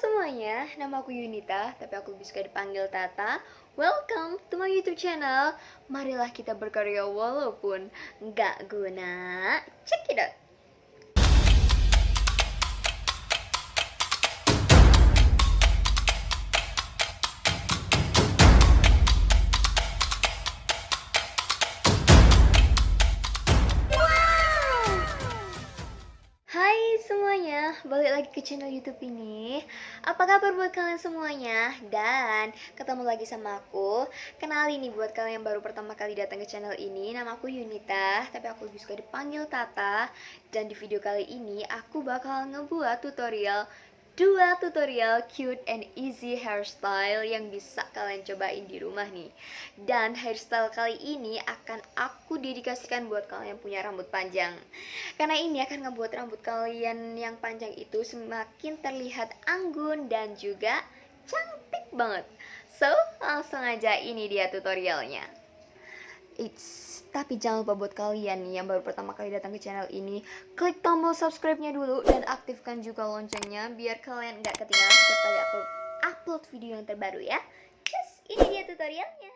semuanya, nama aku Yunita, tapi aku lebih suka dipanggil Tata. Welcome to my YouTube channel. Marilah kita berkarya walaupun nggak guna. Check it out. Hai semuanya, balik lagi ke channel YouTube ini. Apa kabar buat kalian semuanya? Dan ketemu lagi sama aku. Kenalin nih buat kalian yang baru pertama kali datang ke channel ini, nama aku Yunita, tapi aku lebih suka dipanggil Tata. Dan di video kali ini aku bakal ngebuat dua tutorial cute and easy hairstyle yang bisa kalian cobain di rumah nih. Dan hairstyle kali ini akan aku dedikasikan buat kalian yang punya rambut panjang, karena ini akan ngebuat rambut kalian yang panjang itu semakin terlihat anggun dan juga cantik banget. So, langsung aja, ini dia tutorialnya. Tapi jangan lupa buat kalian nih yang baru pertama kali datang ke channel ini, klik tombol subscribe-nya dulu dan aktifkan juga loncengnya biar kalian nggak ketinggalan setiap kali upload video yang terbaru ya. Yes, ini dia tutorialnya.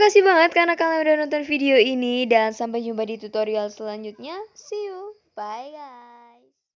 kasih banget karena kalian udah nonton video ini dan sampai jumpa di tutorial selanjutnya. See you. Bye guys.